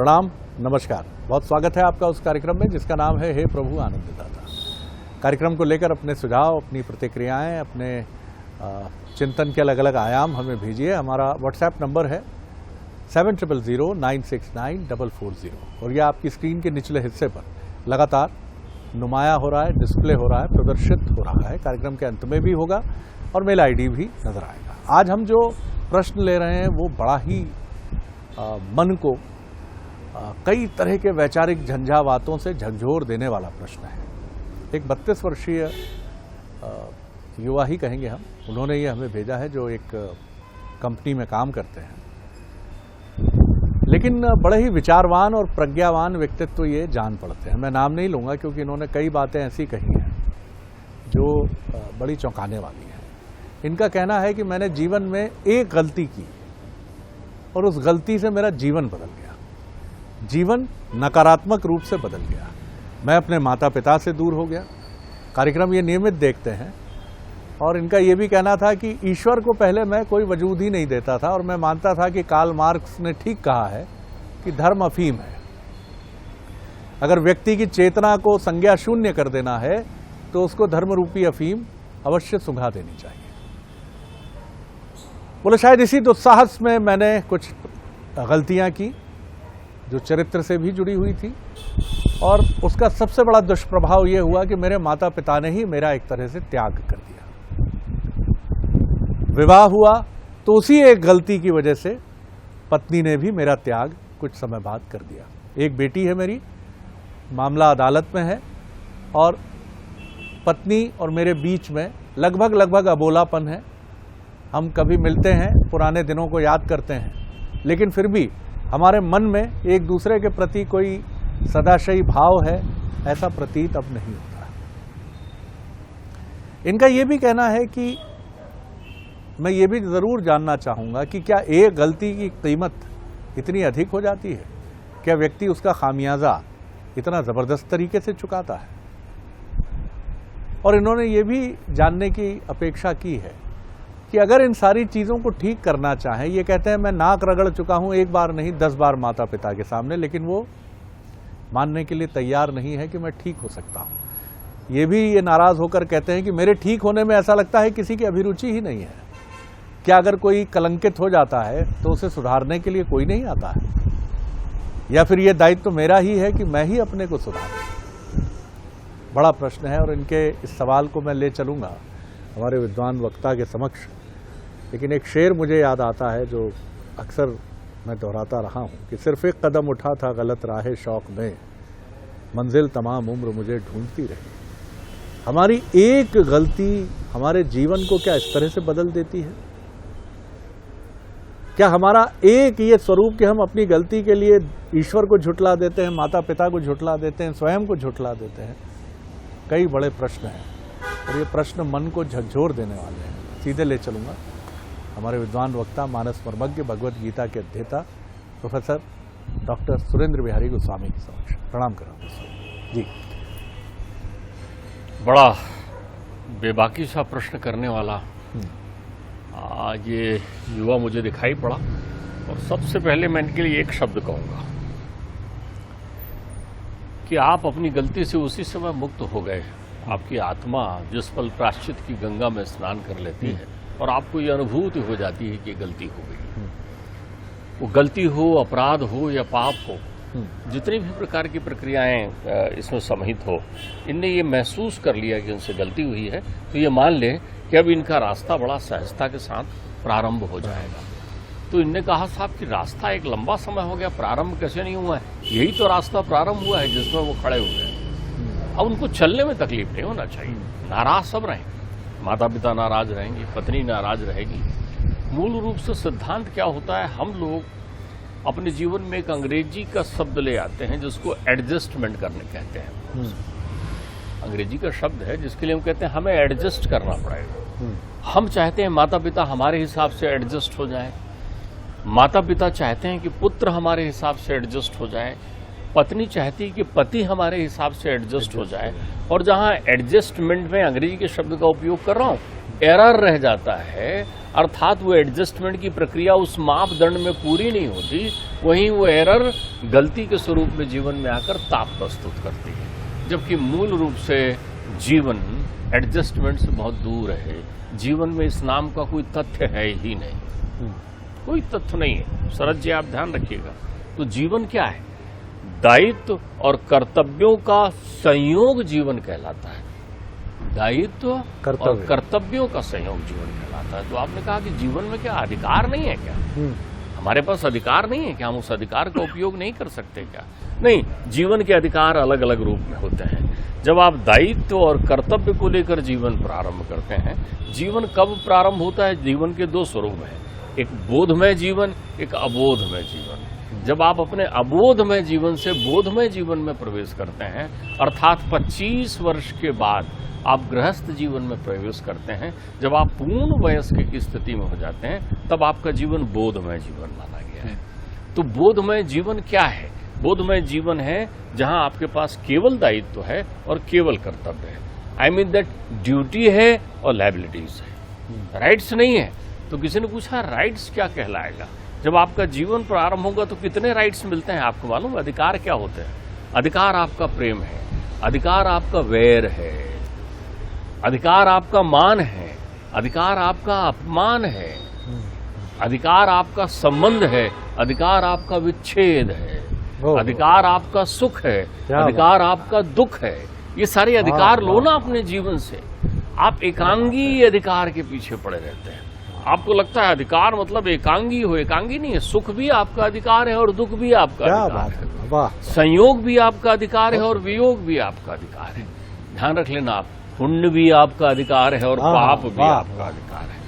प्रणाम, नमस्कार। बहुत स्वागत है आपका उस कार्यक्रम में जिसका नाम है हे प्रभु आनंददाता। कार्यक्रम को लेकर अपने सुझाव, अपनी प्रतिक्रियाएं, अपने चिंतन के अलग अलग आयाम हमें भेजिए। हमारा व्हाट्सएप नंबर है 7009694440 और यह आपकी स्क्रीन के निचले हिस्से पर लगातार नुमाया हो रहा है, डिस्प्ले हो रहा है, प्रदर्शित हो रहा है। कार्यक्रम के अंत में भी होगा और मेल आईडी भी नजर आएगा। आज हम जो प्रश्न ले रहे हैं वो बड़ा ही मन को कई तरह के वैचारिक झंझावातों से झकझोर देने वाला प्रश्न है। एक 32 वर्षीय युवा ही कहेंगे हम, उन्होंने ये हमें भेजा है, जो एक कंपनी में काम करते हैं, लेकिन बड़े ही विचारवान और प्रज्ञावान व्यक्तित्व ये जान पड़ते हैं। मैं नाम नहीं लूँगा क्योंकि इन्होंने कई बातें ऐसी कही हैं जो बड़ी चौंकाने वाली हैं। इनका कहना है कि मैंने जीवन में एक गलती की और उस गलती से मेरा जीवन बदल गया, जीवन नकारात्मक रूप से बदल गया। मैं अपने माता पिता से दूर हो गया। कार्यक्रम ये नियमित देखते हैं और इनका ये भी कहना था कि ईश्वर को पहले मैं कोई वजूद ही नहीं देता था और मैं मानता था कि कार्ल मार्क्स ने ठीक कहा है कि धर्म अफीम है। अगर व्यक्ति की चेतना को संज्ञा शून्य कर देना है तो उसको धर्म रूपी अफीम अवश्य सुंघा देनी चाहिए। बोले शायद इसी दुस्साहस में मैंने कुछ गलतियां की जो चरित्र से भी जुड़ी हुई थी और उसका सबसे बड़ा दुष्प्रभाव यह हुआ कि मेरे माता पिता ने ही मेरा एक तरह से त्याग कर दिया। विवाह हुआ तो उसी एक गलती की वजह से पत्नी ने भी मेरा त्याग कुछ समय बाद कर दिया। एक बेटी है मेरी, मामला अदालत में है और पत्नी और मेरे बीच में लगभग अबोलापन है। हम कभी मिलते हैं, पुराने दिनों को याद करते हैं, लेकिन फिर भी हमारे मन में एक दूसरे के प्रति कोई सदाशयी भाव है, ऐसा प्रतीत अब नहीं होता। इनका यह भी कहना है कि मैं ये भी जरूर जानना चाहूंगा कि क्या एक गलती की कीमत इतनी अधिक हो जाती है? क्या व्यक्ति उसका खामियाजा इतना जबरदस्त तरीके से चुकाता है? और इन्होंने ये भी जानने की अपेक्षा की है कि अगर इन सारी चीजों को ठीक करना चाहें, ये कहते हैं मैं नाक रगड़ चुका हूं, एक बार नहीं 10 बार माता पिता के सामने, लेकिन वो मानने के लिए तैयार नहीं है कि मैं ठीक हो सकता हूं। ये भी ये नाराज होकर कहते हैं कि मेरे ठीक होने में ऐसा लगता है किसी की अभिरुचि ही नहीं है। क्या अगर कोई कलंकित हो जाता है तो उसे सुधारने के लिए कोई नहीं आता है? या फिर यह दायित्व तो मेरा ही है कि मैं ही अपने को सुधारूं? बड़ा प्रश्न है और इनके इस सवाल को मैं ले चलूंगा हमारे विद्वान वक्ता के समक्ष। लेकिन एक शेर मुझे याद आता है जो अक्सर मैं दोहराता रहा हूं कि सिर्फ एक कदम उठा था गलत राहे शौक में, मंजिल तमाम उम्र मुझे ढूंढती रही। हमारी एक गलती हमारे जीवन को क्या इस तरह से बदल देती है? क्या हमारा एक ये स्वरूप कि हम अपनी गलती के लिए ईश्वर को झुठला देते हैं, माता पिता को झुठला देते हैं, स्वयं को झुठला देते हैं? कई बड़े प्रश्न हैं और ये प्रश्न मन को झकझोर देने वाले हैं। सीधे ले चलूंगा हमारे विद्वान वक्ता, मानस मर्मज्ञ, भगवत गीता के अध्येता प्रोफेसर डॉक्टर सुरेंद्र बिहारी गोस्वामी के समक्ष। प्रणाम करूंगा जी। बड़ा बेबाकी सा प्रश्न करने वाला आज ये युवा मुझे दिखाई पड़ा और सबसे पहले मैं इनके लिए एक शब्द कहूंगा कि आप अपनी गलती से उसी समय मुक्त हो गए। आपकी आत्मा जिस पल प्रायश्चित की गंगा में स्नान कर लेती है और आपको ये अनुभूति हो जाती है कि गलती हो गई। वो गलती हो, अपराध हो या पाप हो, जितनी भी प्रकार की प्रक्रियाएं इसमें समाहित हो, इनने ये महसूस कर लिया कि उनसे गलती हुई है, तो ये मान लें कि अब इनका रास्ता बड़ा सहजता के साथ प्रारंभ हो जाएगा। तो इनने कहा साहब कि रास्ता एक लंबा समय हो गया, प्रारंभ कैसे नहीं हुआ है? यही तो रास्ता प्रारंभ हुआ है जिसमें वो खड़े हुए हैं। अब उनको चलने में तकलीफ नहीं होना चाहिए। नाराज सब रहें, माता पिता नाराज रहेंगे, पत्नी नाराज रहेगी। मूल रूप से सिद्धांत क्या होता है, हम लोग अपने जीवन में एक अंग्रेजी का शब्द ले आते हैं जिसको एडजस्टमेंट करने कहते हैं। अंग्रेजी का शब्द है जिसके लिए हम कहते हैं हमें एडजस्ट करना पड़ेगा। हम चाहते हैं माता पिता हमारे हिसाब से एडजस्ट हो जाए, माता पिता चाहते हैं कि पुत्र हमारे हिसाब से एडजस्ट हो जाए, पत्नी चाहती है कि पति हमारे हिसाब से एडजस्ट हो जाए। और जहां एडजस्टमेंट में अंग्रेजी के शब्द का उपयोग कर रहा हूं, एरर रह जाता है अर्थात वो एडजस्टमेंट की प्रक्रिया उस मापदंड में पूरी नहीं होती, वहीं वो एरर गलती के स्वरूप में जीवन में आकर ताप प्रस्तुत करती है। जबकि मूल रूप से जीवन एडजस्टमेंट से बहुत दूर है। जीवन में इस नाम का कोई तथ्य है ही नहीं, कोई तथ्य नहीं है। शरद जी आप ध्यान रखिएगा। तो जीवन क्या है? दायित्व और कर्तव्यों का संयोग जीवन कहलाता है। दायित्व और कर्तव्यों का संयोग जीवन कहलाता है। तो आपने कहा कि जीवन में क्या अधिकार नहीं है क्या? हमारे पास अधिकार नहीं है क्या? हम उस अधिकार का उपयोग नहीं कर सकते क्या? नहीं, जीवन के अधिकार अलग अलग रूप में होते हैं। जब आप दायित्व और कर्तव्य को लेकर जीवन प्रारंभ करते हैं, जीवन कब प्रारंभ होता है? जीवन के दो स्वरूप हैं, एक बोधमय जीवन, एक अबोधमय जीवन। जब आप अपने अबोधमय जीवन से बोधमय जीवन में प्रवेश करते हैं, अर्थात 25 वर्ष के बाद आप गृहस्थ जीवन में प्रवेश करते हैं, जब आप पूर्ण वयस्क की स्थिति में हो जाते हैं, तब आपका जीवन बोधमय जीवन माना गया है। तो बोधमय जीवन क्या है? बोधमय जीवन है जहां आपके पास केवल दायित्व है और केवल कर्तव्य है। आई मीन दैट ड्यूटी है और लायबिलिटीज है, राइट्स नहीं है। तो किसी ने पूछा राइट्स क्या कहलाएगा? जब आपका जीवन प्रारंभ होगा तो कितने राइट्स मिलते हैं आपको मालूम? अधिकार क्या होते हैं? अधिकार आपका प्रेम है, अधिकार आपका वैर है, अधिकार आपका मान है, अधिकार आपका अपमान है, अधिकार आपका संबंध है, अधिकार आपका विच्छेद है, अधिकार आपका सुख है, अधिकार आपका दुख है। ये सारे अधिकार लो ना अपने जीवन से। आप एकांगी अधिकार के पीछे पड़े रहते हैं। आपको लगता है अधिकार मतलब एकांगी हो, एकांगी नहीं है। सुख भी आपका अधिकार है और दुख भी आपका अधिकार है, संयोग भी आपका अधिकार है और वियोग भी आपका अधिकार है। ध्यान रख लेना आप, पुण्य भी आपका अधिकार है और पाप भी आपका अधिकार है।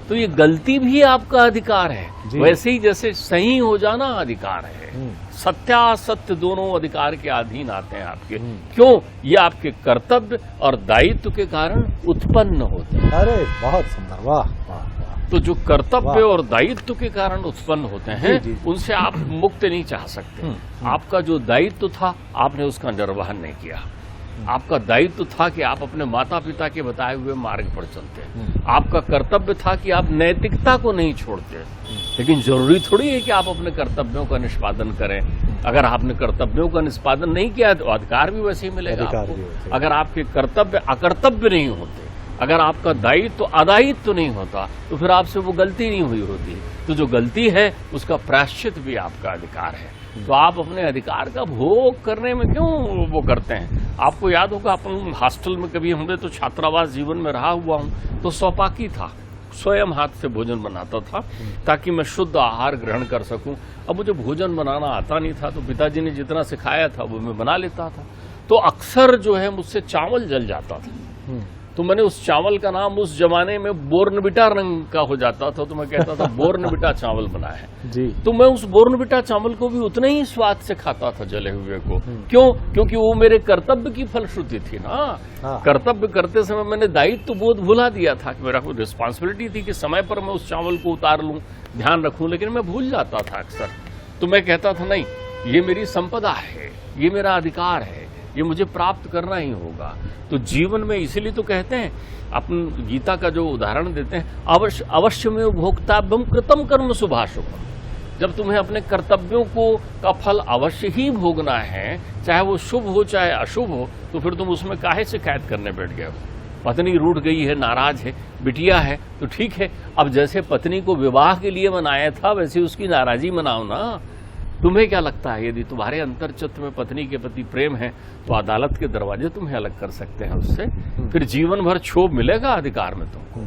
तो ये गलती भी आपका अधिकार है, वैसे ही जैसे सही हो जाना अधिकार है। सत्यासत्य दोनों अधिकार के अधीन आते हैं आपके। क्यों? ये आपके कर्तव्य और दायित्व के कारण उत्पन्न होते हैं। अरे बहुत सुंदर, वाह वाह। तो जो कर्तव्य और दायित्व के कारण उत्पन्न होते हैं, उनसे आप मुक्त नहीं चाह सकते। आपका जो दायित्व था आपने उसका निर्वहन नहीं किया। आपका दायित्व था कि आप अपने माता पिता के बताए हुए मार्ग पर चलते। आपका कर्तव्य था कि आप नैतिकता को नहीं छोड़ते। लेकिन जरूरी थोड़ी है कि आप अपने कर्तव्यों का निष्पादन करें। अगर आपने कर्तव्यों का निष्पादन नहीं किया तो अधिकार भी वैसे ही मिलेगा आपको। अगर आपके कर्तव्य अकर्तव्य नहीं होते, अगर आपका दायित्व अदायित्व नहीं होता, तो फिर आपसे वो गलती नहीं हुई होती। तो जो गलती है उसका प्रायश्चित भी आपका अधिकार है। तो आप अपने अधिकार का भोग करने में क्यों वो करते हैं? आपको याद होगा अपन हॉस्टल में कभी, हमने तो छात्रावास जीवन में रहा हुआ हूँ, तो स्वपाकी था, स्वयं हाथ से भोजन बनाता था ताकि मैं शुद्ध आहार ग्रहण कर सकूं। अब मुझे भोजन बनाना आता नहीं था, तो पिताजी ने जितना सिखाया था वो मैं बना लेता था। तो अक्सर जो है मुझसे चावल जल जाता था। तो मैंने उस चावल का नाम उस जमाने में बोर्नविटा रंग का हो जाता था, तो मैं कहता था बोर्नविटा चावल बना है जी। तो मैं उस बोर्नविटा चावल को भी उतने ही स्वाद से खाता था जले हुए को। क्यों? क्योंकि वो मेरे कर्तव्य की फलश्रुति थी ना। कर्तव्य करते समय मैंने दायित्व बोध भुला दिया था कि मेरा कोई रिस्पॉन्सिबिलिटी थी कि समय पर मैं उस चावल को उतार लूं, ध्यान रखूं, लेकिन मैं भूल जाता था अक्सर। तो मैं कहता था नहीं, ये मेरी संपदा है, ये मेरा अधिकार है, ये मुझे प्राप्त करना ही होगा। तो जीवन में इसीलिए तो कहते हैं, अपन गीता का जो उदाहरण देते हैं, अवश्य अवश्य में भोक्तव्यम कृतम कर्म शुभाशुभम। जब तुम्हें अपने कर्तव्यों को का फल अवश्य ही भोगना है, चाहे वो शुभ हो चाहे अशुभ हो, तो फिर तुम उसमें काहे शिकायत करने बैठ गए हो? पत्नी रूठ गई है, नाराज है, बिटिया है, तो ठीक है, अब जैसे पत्नी को विवाह के लिए मनाया था वैसे उसकी नाराजगी मनाओ ना। तुम्हें क्या लगता है, यदि तुम्हारे अंतर्चित्त में पत्नी के प्रति प्रेम है तो अदालत के दरवाजे तुम्हें अलग कर सकते हैं उससे। फिर जीवन भर क्षोभ मिलेगा अधिकार में तुमको,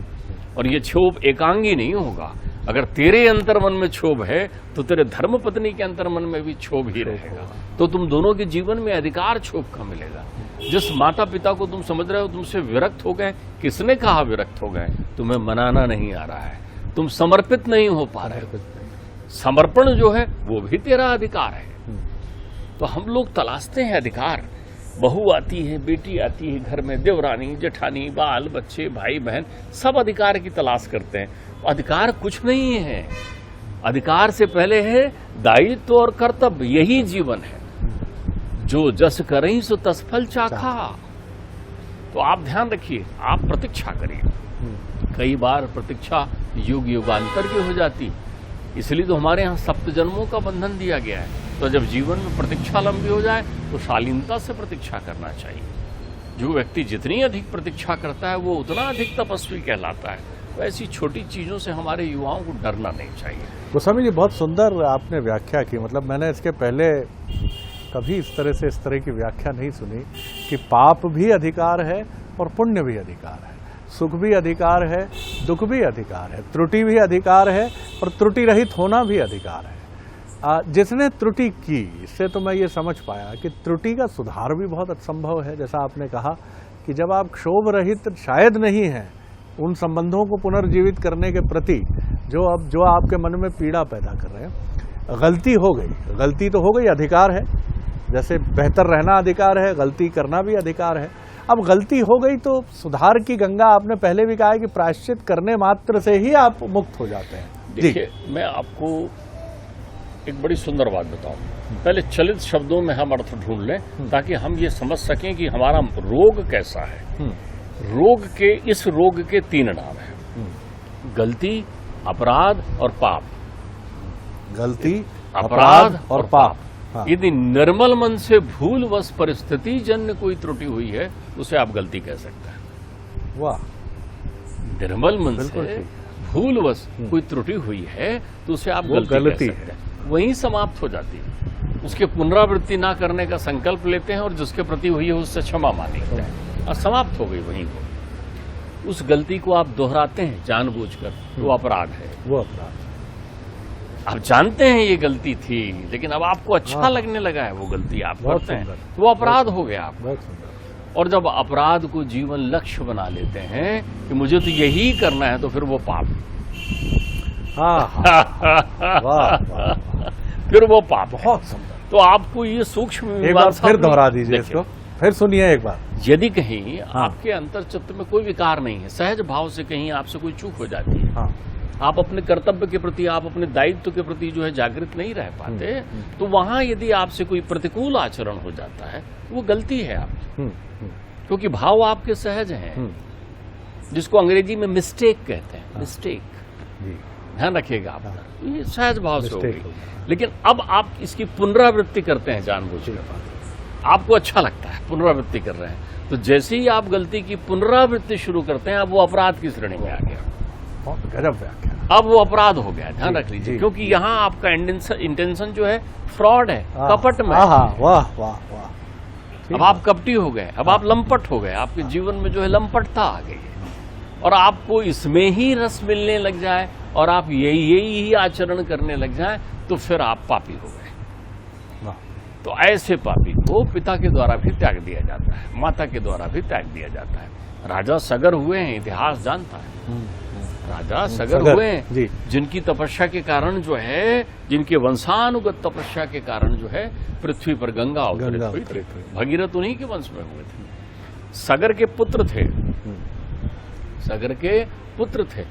और ये क्षोभ एकांगी नहीं होगा। अगर तेरे अंतर्मन में क्षोभ है तो तेरे धर्म पत्नी के अंतर्मन में भी क्षोभ ही रहेगा। तो तुम दोनों के जीवन में अधिकार क्षोभ का मिलेगा। जिस माता पिता को तुम समझ रहे हो तुमसे विरक्त हो गए, किसने कहा विरक्त हो गए? तुम्हें मनाना नहीं आ रहा है, तुम समर्पित नहीं हो पा रहे हो। समर्पण जो है वो भी तेरा अधिकार है। तो हम लोग तलाशते हैं अधिकार। बहू आती है, बेटी आती है घर में, देवरानी, जेठानी, बाल बच्चे, भाई बहन, सब अधिकार की तलाश करते हैं। अधिकार कुछ नहीं है। अधिकार से पहले है दायित्व और कर्तव्य, यही जीवन है। जो जस करहीं सो तस फल चाखा। तो आप ध्यान रखिए, आप प्रतीक्षा करिए। कई बार प्रतीक्षा युग युगांतर की हो जाती। इसलिए तो हमारे यहाँ सप्त जन्मों का बंधन दिया गया है। तो जब जीवन में प्रतीक्षा लंबी हो जाए तो शालीनता से प्रतीक्षा करना चाहिए। जो व्यक्ति जितनी अधिक प्रतीक्षा करता है वो उतना अधिक तपस्वी कहलाता है। तो ऐसी छोटी चीजों से हमारे युवाओं को डरना नहीं चाहिए। गोस्वामी जी, बहुत सुंदर आपने व्याख्या की। मतलब मैंने इसके पहले कभी इस तरह की व्याख्या नहीं सुनी कि पाप भी अधिकार है और पुण्य भी अधिकार है, सुख भी अधिकार है, दुख भी अधिकार है, त्रुटि भी अधिकार है और त्रुटि रहित होना भी अधिकार है। जिसने त्रुटि की, इससे तो मैं ये समझ पाया कि त्रुटि का सुधार भी बहुत असंभव है। जैसा आपने कहा कि जब आप क्षोभ रहित शायद नहीं हैं उन संबंधों को पुनर्जीवित करने के प्रति जो आपके मन में पीड़ा पैदा कर रहे हैं। गलती हो गई, गलती तो हो गई, अधिकार है। जैसे बेहतर रहना अधिकार है, गलती करना भी अधिकार है। अब गलती हो गई तो सुधार की गंगा, आपने पहले भी कहा है कि प्रायश्चित करने मात्र से ही आप मुक्त हो जाते हैं। देखिए, मैं आपको एक बड़ी सुंदर बात बताऊं। पहले चलित शब्दों में हम अर्थ ढूंढ लें ताकि हम ये समझ सकें कि हमारा रोग कैसा है। इस रोग के 3 नाम हैं: गलती, अपराध और पाप। गलती, अपराध और पाप। हाँ। यदि निर्मल मन से भूलवश परिस्थिति जन्य कोई त्रुटि हुई है उसे आप गलती कह सकते हैं। वाह। निर्मल मन से भूलवश कोई त्रुटि हुई है तो उसे आप गलती कह सकते हैं। वहीं समाप्त हो जाती है। उसके पुनरावृत्ति ना करने का संकल्प लेते हैं और जिसके प्रति हुई है उससे क्षमा मांगते हैं और समाप्त हो गई वहीं को। उस गलती को आप दोहराते हैं जानबूझकर, वो अपराध है। वो अपराध, आप जानते हैं ये गलती थी लेकिन अब आपको अच्छा लगने लगा है वो गलती आप करते हैं, वो अपराध हो गया आप। और जब अपराध को जीवन लक्ष्य बना लेते हैं कि मुझे तो यही करना है तो फिर वो पाप। फिर वो पाप। बहुत सुंदर। तो आपको ये सूक्ष्म एक बार फिर दोहरा दीजिए इसको, फिर सुनिए एक बार। यदि कहीं आपके अंतर्चित्त में कोई विकार नहीं है, सहज भाव से कहीं आपसे कोई चूक हो जाती है, आप अपने कर्तव्य के प्रति, आप अपने दायित्व के प्रति जो है जागृत नहीं रह पाते, तो वहां यदि आपसे कोई प्रतिकूल आचरण हो जाता है वो गलती है आपकी। क्योंकि भाव आपके सहज हैं, जिसको अंग्रेजी में मिस्टेक कहते हैं। मिस्टेक, ध्यान रखिएगा आप, ये सहज भाव से हो गई। लेकिन अब आप इसकी पुनरावृत्ति करते हैं जानबूझकर, आपको अच्छा लगता है, पुनरावृत्ति कर रहे हैं, तो जैसे ही आप गलती की पुनरावृत्ति शुरू करते हैं अब वो अपराध की श्रेणी में आ गया। गजब व्याख्या। अब वो अपराध हो गया, ध्यान रख लीजिए। क्योंकि यहाँ आपका इंटेंशन जो है फ्रॉड है, कपट में। वाह वाह वाह। अब आप कपटी हो गए, अब आप लंपट हो गए, आपके जीवन में जो है लंपटता आ गई है और आपको इसमें ही रस मिलने लग जाए और आप यही आचरण करने लग जाए तो फिर आप पापी हो गए। तो ऐसे पापी को पिता के द्वारा भी त्याग दिया जाता है, माता के द्वारा भी त्याग दिया जाता है। राजा सगर हुए हैं, इतिहास जानता है। राजा सगर हुए हैं जिनकी तपस्या के कारण जो है, जिनके वंशानुगत तपस्या के कारण जो है पृथ्वी पर गंगा अवतरित हुई थी। भगीरथ उन्हीं के वंश में हुए थे। सगर के पुत्र थे, सगर के पुत्र थे।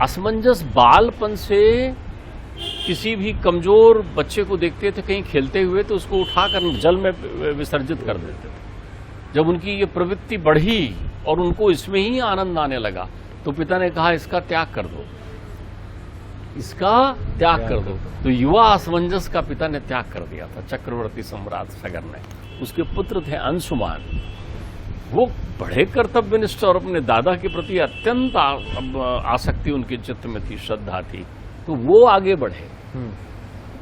असमंजस बालपन से किसी भी कमजोर बच्चे को देखते थे कहीं खेलते हुए तो उसको उठाकर जल में विसर्जित कर देते थे। जब उनकी ये प्रवृत्ति बढ़ी और उनको इसमें ही आनंद आने लगा तो पिता ने कहा इसका त्याग कर दो, इसका त्याग कर दो। तो युवा असमंजस का पिता ने त्याग कर दिया था, चक्रवर्ती सम्राट सगर ने। उसके पुत्र थे अंशुमान, वो बड़े कर्तव्यनिष्ठ और अपने दादा के प्रति अत्यंत आसक्ति उनके चित्त में थी, श्रद्धा थी, तो वो आगे बढ़े।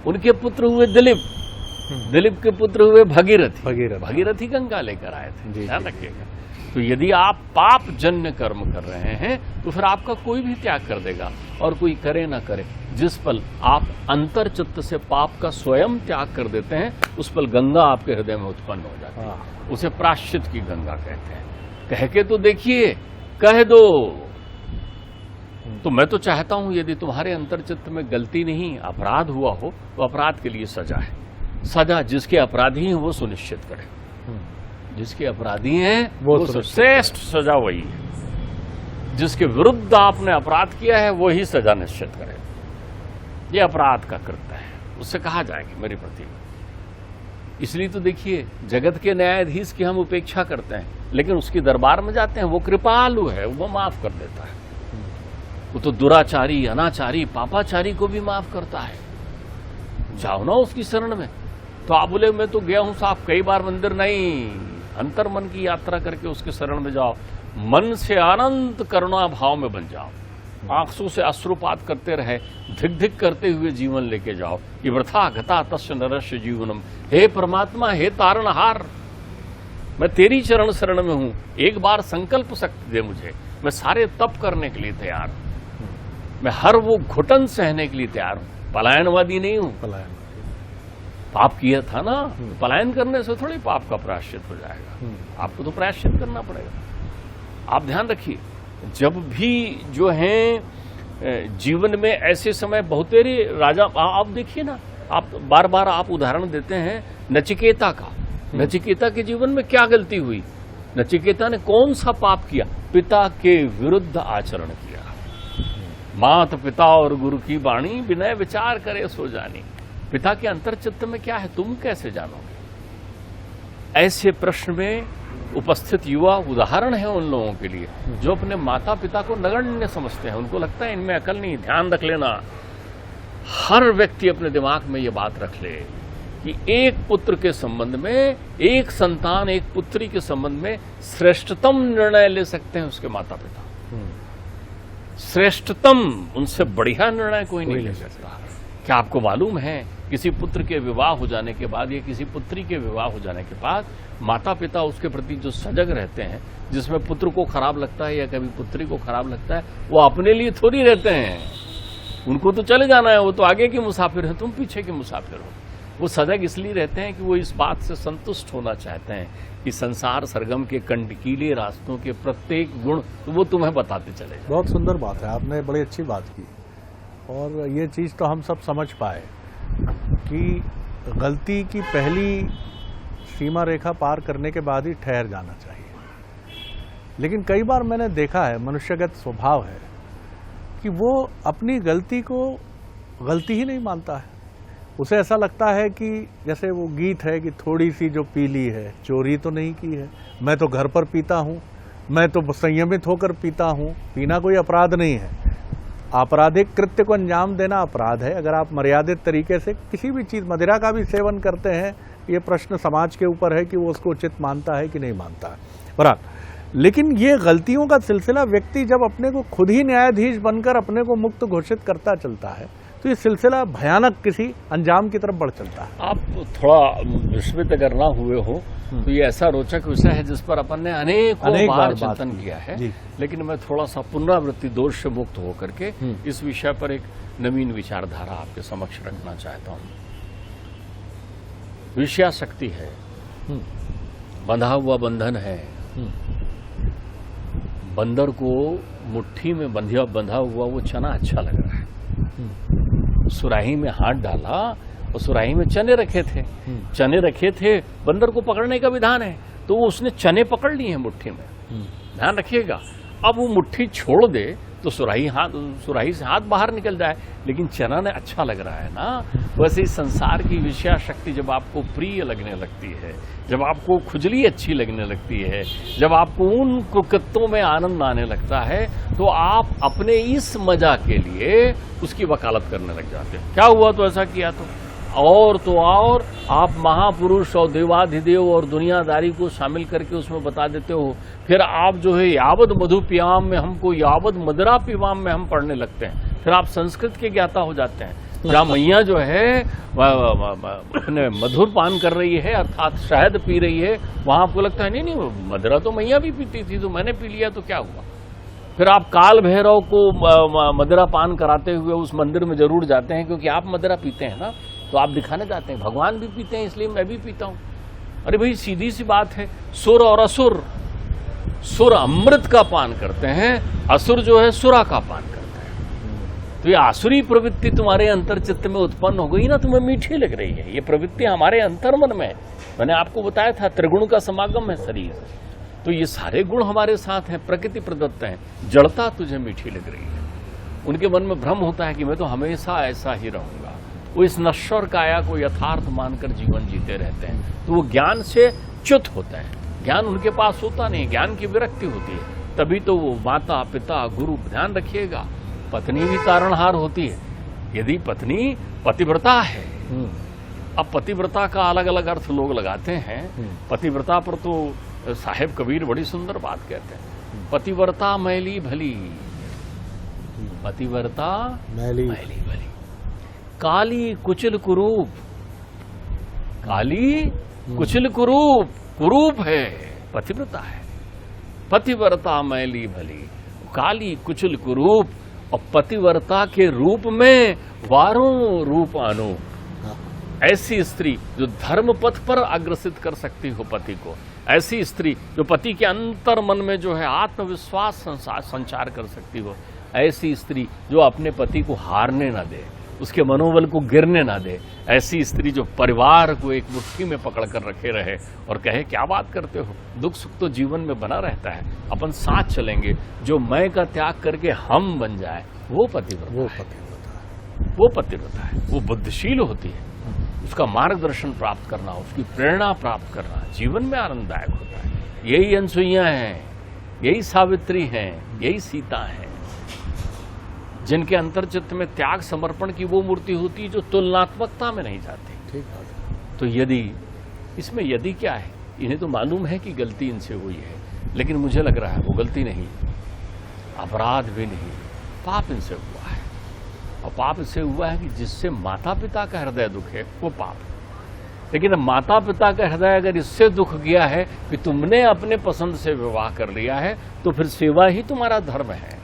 उनके पुत्र हुए दिलीप, दिलीप के पुत्र हुए भगीरथी गंगा लेकर आए थे, ध्यान रखिएगा। तो यदि आप पाप जन्य कर्म कर रहे हैं तो फिर आपका कोई भी त्याग कर देगा, और कोई करे ना करे, जिस पल आप अंतर चित्त से पाप का स्वयं त्याग कर देते हैं उस पल गंगा आपके हृदय में उत्पन्न हो जाती है। उसे प्रायश्चित की गंगा कहते हैं। कह के तो देखिए, कह दो। तो मैं तो चाहता हूं यदि तुम्हारे अंतर चित्त में गलती नहीं, अपराध हुआ हो तो अपराध के लिए सजा है। सजा जिसके अपराधी हैं वो सुनिश्चित करे, जिसके अपराधी हैं वो श्रेष्ठ सजा वही है। जिसके विरुद्ध आपने अपराध किया है वही सजा निश्चित करे। ये अपराध का कृत्य है, उससे कहा जाएगा मेरे प्रति इसलिए तो देखिए जगत के न्यायाधीश की हम उपेक्षा करते हैं, लेकिन उसके दरबार में जाते हैं, वो कृपालु है, वो माफ कर देता है। वो तो दुराचारी, अनाचारी, पापाचारी को भी माफ करता है। जाओ ना उसकी शरण में। तो आप बोले मैं तो गया हूं साहब कई बार मंदिर, नहीं, अंतर मन की यात्रा करके उसके शरण में जाओ, मन से अनंत करुणा भाव में बन जाओ, आंसू से अश्रुपात करते रहे, धिक धिक करते हुए जीवन लेके जाओ कि वृथा गता तस्य नरस्य जीवनम। हे परमात्मा, हे तारणहार, मैं तेरी चरण शरण में हूं, एक बार संकल्प शक्ति दे मुझे, मैं सारे तप करने के लिए तैयार हूं, मैं हर वो घुटन सहने के लिए तैयार हूं, पलायनवादी नहीं हूं। पलायन पाप किया था ना, पलायन करने से थोड़ी पाप का प्रायश्चित हो जाएगा, आपको तो प्रायश्चित करना पड़ेगा। आप ध्यान रखिए, जब भी जो है जीवन में ऐसे समय बहुतेरे राजा, आप देखिए ना, आप बार बार आप उदाहरण देते हैं नचिकेता का। नचिकेता के जीवन में क्या गलती हुई? नचिकेता ने कौन सा पाप किया? पिता के विरुद्ध आचरण किया। मात पिता और गुरु की वाणी विनय विचार करे सो जानी। पिता के अंतर्चित्त में क्या है तुम कैसे जानोगे? ऐसे प्रश्न में उपस्थित युवा उदाहरण है उन लोगों के लिए जो अपने माता पिता को नगण्य समझते हैं। उनको लगता है इनमें अकल नहीं। ध्यान रख लेना, हर व्यक्ति अपने दिमाग में ये बात रख ले कि एक पुत्र के संबंध में, एक संतान, एक पुत्री के संबंध में श्रेष्ठतम निर्णय ले सकते हैं उसके माता पिता। श्रेष्ठतम, उनसे बढ़िया निर्णय कोई नहीं ले सकता। क्या आपको मालूम है किसी पुत्र के विवाह हो जाने के बाद या किसी पुत्री के विवाह हो जाने के बाद माता पिता उसके प्रति जो सजग रहते हैं, जिसमें पुत्र को खराब लगता है या कभी पुत्री को खराब लगता है, वो अपने लिए थोड़ी रहते हैं। उनको तो चले जाना है, वो तो आगे के मुसाफिर है, तुम पीछे के मुसाफिर हो। वो सजग इसलिए रहते हैं कि वो इस बात से संतुष्ट होना चाहते हैं कि संसार सरगम के कंटकीले रास्तों के प्रत्येक गुण तो वो तुम्हें बताते चले जाए। बहुत सुंदर बात है, आपने बड़ी अच्छी बात की। और ये चीज़ तो हम सब समझ पाए कि गलती की पहली सीमा रेखा पार करने के बाद ही ठहर जाना चाहिए। लेकिन कई बार मैंने देखा है, मनुष्यगत स्वभाव है कि वो अपनी गलती को गलती ही नहीं मानता है। उसे ऐसा लगता है कि जैसे वो गीत है कि थोड़ी सी जो पी ली है, चोरी तो नहीं की है, मैं तो घर पर पीता हूँ, मैं तो संयमित होकर पीता हूँ, पीना कोई अपराध नहीं है। आपराधिक कृत्य को अंजाम देना अपराध है। अगर आप मर्यादित तरीके से किसी भी चीज़, मदिरा का भी सेवन करते हैं, ये प्रश्न समाज के ऊपर है कि वो उसको उचित मानता है कि नहीं मानता है। बराबर, लेकिन ये गलतियों का सिलसिला व्यक्ति जब अपने को खुद ही न्यायाधीश बनकर अपने को मुक्त घोषित करता चलता है तो ये सिलसिला भयानक किसी अंजाम की तरफ बढ़ चलता है। आप थोड़ा विस्मित अगर ना हुए हो तो ये ऐसा रोचक विषय है जिस पर अपन ने अनेक बार चिंतन किया है, लेकिन मैं थोड़ा सा पुनरावृत्ति दोष से मुक्त होकर के इस विषय पर एक नवीन विचारधारा आपके समक्ष रखना चाहता हूँ। विषया शक्ति है, बंधा हुआ बंधन है। बंदर को मुट्ठी में बंधा हुआ वो चना अच्छा लग रहा है, सुराही में हाथ डाला और सुराही में चने रखे थे, बंदर को पकड़ने का विधान है, तो वो उसने चने पकड़ लिए हैं मुट्ठी में। ध्यान रखिएगा, अब वो मुट्ठी छोड़ दे तो सुराही से हाथ बाहर निकल जाए, लेकिन चना ने अच्छा लग रहा है ना। वैसे इस संसार की विषया शक्ति जब आपको प्रिय लगने लगती है, जब आपको खुजली अच्छी लगने लगती है, जब आपको उन कृत्यों में आनंद आने लगता है, तो आप अपने इस मजा के लिए उसकी वकालत करने लग जाते हैं। क्या हुआ तो ऐसा किया तो और आप महापुरुष और देवाधिदेव और दुनियादारी को शामिल करके उसमें बता देते हो। फिर आप जो है यावद मधु पियाम में हमको यावद मदरा पिवाम में हम पढ़ने लगते हैं। फिर आप संस्कृत के ज्ञाता हो जाते हैं। जहाँ मैया जो है मधुर पान कर रही है अर्थात शहद पी रही है, वहां आपको लगता है नहीं मदरा तो मैया भी पीती थी, तो मैंने पी लिया तो क्या हुआ। फिर आप काल भैरव को मदिरा पान कराते हुए उस मंदिर में जरूर जाते हैं, क्योंकि आप मदिरा पीते हैं ना, तो आप दिखाने जाते हैं भगवान भी पीते हैं इसलिए मैं भी पीता हूं। अरे भाई सीधी सी बात है, सुर और असुर, सुर अमृत का पान करते हैं, असुर जो है सुरा का पान करते हैं। तो ये आसुरी प्रवृत्ति तुम्हारे अंतर्चित्त में उत्पन्न हो गई ना, तुम्हें मीठी लग रही है। ये प्रवृत्ति हमारे अंतर्मन में, मैंने आपको बताया था त्रिगुण का समागम है शरीर, तो ये सारे गुण हमारे साथ हैं, प्रकृति प्रदत्त हैं। जड़ता तुझे मीठी लग रही है, उनके मन में भ्रम होता है कि मैं तो हमेशा ऐसा ही रहूंगा, वो इस नश्वर काया को यथार्थ मानकर जीवन जीते रहते हैं। तो वो ज्ञान से च्युत होता है, ज्ञान उनके पास होता नहीं, ज्ञान की विरक्ति होती है। तभी तो वो माता पिता गुरु, ध्यान रखिएगा, पत्नी भी तारणहार होती है। यदि पत्नी पतिव्रता है, अब पतिव्रता का अलग अलग अर्थ लोग लगाते हैं। पतिव्रता पर तो साहेब कबीर बड़ी सुंदर बात कहते हैं, पतिव्रता मैली भली, पतिव्रता मैली भली, काली कुचिल कुरूप, काली कुचिल कुरूप, कुरूप है, पतिव्रता है। पतिव्रता मैली भली, काली कुचिल कुरूप, और पतिव्रता के रूप में वारों रूप अनूप। ऐसी स्त्री जो धर्म पथ पर अग्रसित कर सकती हो पति को, ऐसी स्त्री जो पति के अंतर मन में जो है आत्मविश्वास संचार कर सकती हो, ऐसी स्त्री जो अपने पति को हारने ना दे, उसके मनोबल को गिरने ना दे, ऐसी स्त्री जो परिवार को एक मुट्ठी में पकड़ कर रखे रहे और कहे क्या बात करते हो, दुख सुख तो जीवन में बना रहता है, अपन साथ चलेंगे, जो मैं का त्याग करके हम बन जाए, वो पतिव्रता है, वो पतिव्रता है, वो बुद्धिशील होती है। उसका मार्गदर्शन प्राप्त करना, उसकी प्रेरणा प्राप्त करना जीवन में आनंददायक होता है। यही अनसुईया हैं, यही सावित्री हैं, यही सीता हैं, जिनके अंतर्चित्त में त्याग समर्पण की वो मूर्ति होती है जो तुलनात्मकता में नहीं जाती। ठीक बात। तो यदि इसमें यदि क्या है, इन्हें तो मालूम है कि गलती इनसे हुई है, लेकिन मुझे लग रहा है वो गलती नहीं, अपराध भी नहीं, पाप इनसे हुआ है। और पाप इससे हुआ है कि जिससे माता पिता का हृदय दुख है वो पाप है। लेकिन माता पिता का हृदय अगर इससे दुख गया है कि तुमने अपने पसंद से विवाह कर लिया है, तो फिर सेवा ही तुम्हारा धर्म है।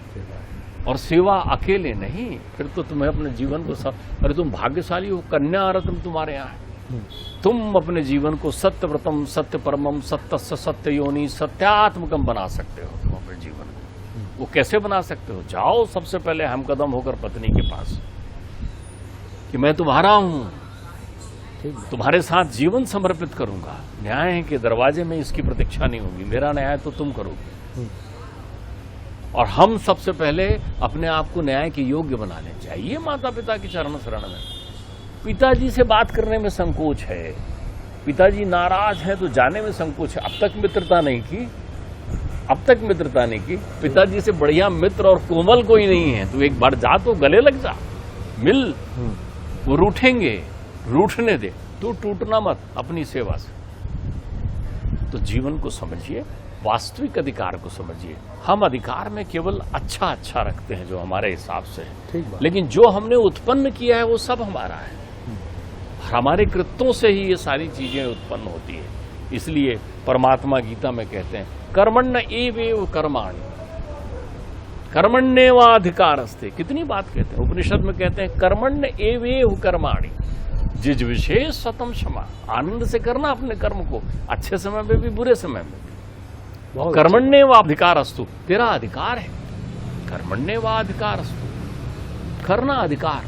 और सेवा अकेले नहीं, फिर तो तुम्हें अपने जीवन को अरे तुम भाग्यशाली हो, कन्या रत्न तुम्हारे यहाँ है। तुम अपने जीवन को सत्यव्रतम सत्य परमम सत्य सत्य योनि सत्यात्मकम बना सकते हो। तुम अपने जीवन को वो कैसे बना सकते हो? जाओ सबसे पहले हम कदम होकर पत्नी के पास कि मैं तुम्हारा हूं, तुम्हारे साथ जीवन समर्पित करूंगा, न्याय के दरवाजे में इसकी प्रतीक्षा नहीं होगी, मेरा न्याय तो तुम करोगे। और हम सबसे पहले अपने आप को न्याय के योग्य बनाने चाहिए माता पिता के चरण शरण में। पिताजी से बात करने में संकोच है, पिताजी नाराज हैं तो जाने में संकोच है। अब तक मित्रता नहीं की, अब तक मित्रता नहीं की। पिताजी से बढ़िया मित्र और कोमल कोई नहीं है, तो एक बार जा तो गले लग जा, मिल। वो रूठेंगे, रूठने दे, तो टूटना मत अपनी सेवा से। तो जीवन को समझिए, वास्तविक अधिकार को समझिए। हम अधिकार में केवल अच्छा अच्छा रखते हैं जो हमारे हिसाब से है, लेकिन जो हमने उत्पन्न किया है वो सब हमारा है। हमारे कृत्यों से ही ये सारी चीजें उत्पन्न होती है। इसलिए परमात्मा गीता में कहते हैं कर्मण्य एवेव कर्माणि कर्मण्येवाधिकारस्ते। कितनी बात कहते हैं उपनिषद में, कहते हैं कर्मण्य एवेव कर्माणि, जिज विशेष सतम क्षमा। आनंद से करना अपने कर्म को, अच्छे समय में भी बुरे समय में भी। कर्मण्येवाधिकारस्तु, तेरा अधिकार है। कर्मण्येवाधिकारस्तु, करना अधिकार।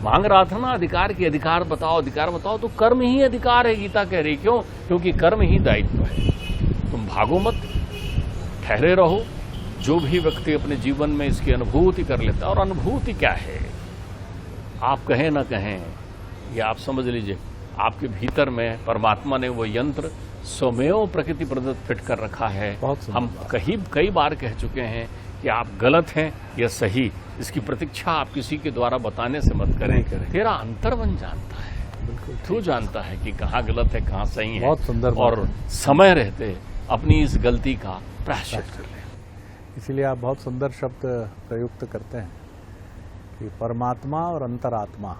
मांग रहा था ना अधिकार की, अधिकार बताओ, अधिकार बताओ, तो कर्म ही अधिकार है गीता कह रही। क्यों? क्योंकि कर्म ही दायित्व है। तुम भागो मत, ठहरे रहो। जो भी व्यक्ति अपने जीवन में इसकी अनुभूति कर लेता है, और अनुभूति क्या है, आप कहें ना कहें, ये आप समझ लीजिए, आपके भीतर में परमात्मा ने वो यंत्र स्वमेव प्रकृति प्रदत्त फिट कर रखा है। हम कई बार कह चुके हैं कि आप गलत हैं या सही, इसकी प्रतीक्षा आप किसी के द्वारा बताने से मत करें। तेरा अंतर्मन जानता है, तू जानता है कि कहाँ गलत है कहाँ सही है। बहुत सुंदर। और समय रहते अपनी इस गलती का प्रायश्चित कर लें। इसीलिए आप बहुत सुंदर शब्द प्रयुक्त करते हैं कि परमात्मा और अंतरात्मा।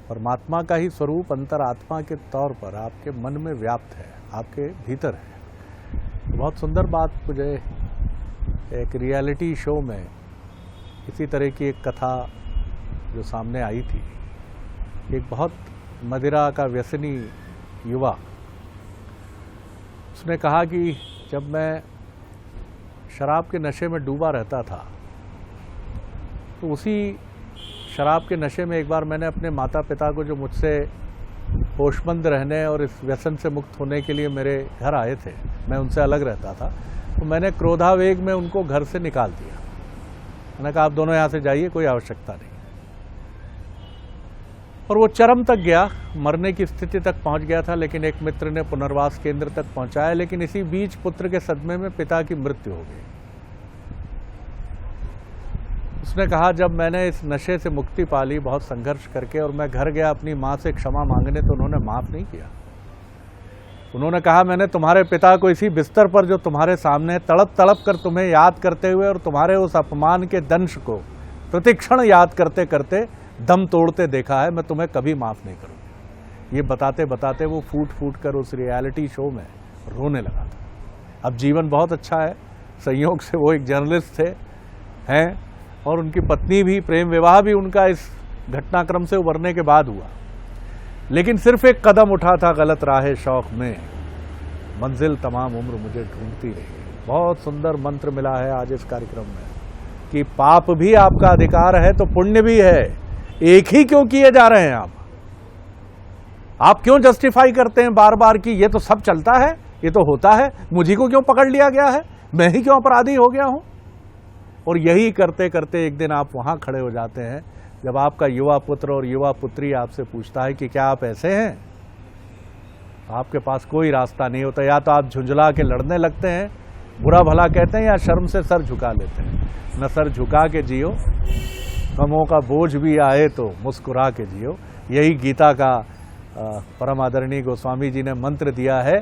परमात्मा का ही स्वरूप अंतरात्मा के तौर पर आपके मन में व्याप्त है, आपके भीतर है। बहुत सुंदर बात मुझे एक रियलिटी शो में इसी तरह की एक कथा जो सामने आई थी। एक बहुत मदिरा का व्यसनी युवा, उसने कहा कि जब मैं शराब के नशे में डूबा रहता था, तो उसी शराब के नशे में एक बार मैंने अपने माता पिता को, जो मुझसे होशमंद रहने और इस व्यसन से मुक्त होने के लिए मेरे घर आए थे, मैं उनसे अलग रहता था, तो मैंने क्रोधावेग में उनको घर से निकाल दिया। मैंने कहा आप दोनों यहाँ से जाइए, कोई आवश्यकता नहीं। और वो चरम तक गया, मरने की स्थिति तक पहुंच गया था, लेकिन एक मित्र ने पुनर्वास केंद्र तक पहुंचाया। लेकिन इसी बीच पुत्र के सदमे में पिता की मृत्यु हो गई। उसने कहा, जब मैंने इस नशे से मुक्ति पा ली बहुत संघर्ष करके, और मैं घर गया अपनी माँ से क्षमा मांगने, तो उन्होंने माफ नहीं किया। उन्होंने कहा, मैंने तुम्हारे पिता को इसी बिस्तर पर जो तुम्हारे सामने तड़प तड़प कर तुम्हें याद करते हुए और तुम्हारे उस अपमान के दंश को प्रतिक्षण याद करते करते दम तोड़ते देखा है। मैं तुम्हें कभी माफ नहीं करूंगा। ये बताते बताते वो फूट फूट कर उस रियलिटी शो में रोने लगा था। अब जीवन बहुत अच्छा है, संयोग से वो एक जर्नलिस्ट थे हैं, और उनकी पत्नी भी, प्रेम विवाह भी उनका इस घटनाक्रम से उबरने के बाद हुआ। लेकिन सिर्फ एक कदम उठा था गलत राहे शौक में, मंजिल तमाम उम्र मुझे ढूंढती रही। बहुत सुंदर मंत्र मिला है आज इस कार्यक्रम में कि पाप भी आपका अधिकार है तो पुण्य भी है। एक ही क्यों किए जा रहे हैं आप क्यों जस्टिफाई करते हैं बार बार कि ये तो सब चलता है, ये तो होता है, मुझी को क्यों पकड़ लिया गया है, मैं ही क्यों अपराधी हो गया हूं? और यही करते करते एक दिन आप वहां खड़े हो जाते हैं जब आपका युवा पुत्र और युवा पुत्री आपसे पूछता है कि क्या आप ऐसे हैं। आपके पास कोई रास्ता नहीं होता, या तो आप झुंझला के लड़ने लगते हैं, बुरा भला कहते हैं, या शर्म से सर झुका लेते हैं। न सर झुका के जियो, गमों का बोझ भी आए तो मुस्कुरा के जियो। यही गीता का परम आदरणीय गोस्वामी जी ने मंत्र दिया है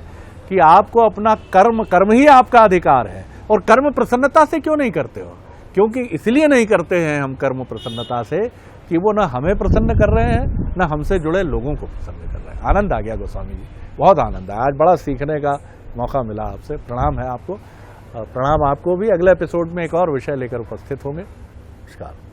कि आपको अपना कर्म ही आपका अधिकार है। और कर्म प्रसन्नता से क्यों नहीं करते हो? क्योंकि इसलिए नहीं करते हैं हम कर्म प्रसन्नता से कि वो न हमें प्रसन्न कर रहे हैं, न हमसे जुड़े लोगों को प्रसन्न कर रहे हैं। आनंद आ गया गोस्वामी जी, बहुत आनंद आया। आज बड़ा सीखने का मौका मिला आपसे। प्रणाम है आपको, प्रणाम आपको भी। अगले एपिसोड में एक और विषय लेकर उपस्थित होंगे। नमस्कार।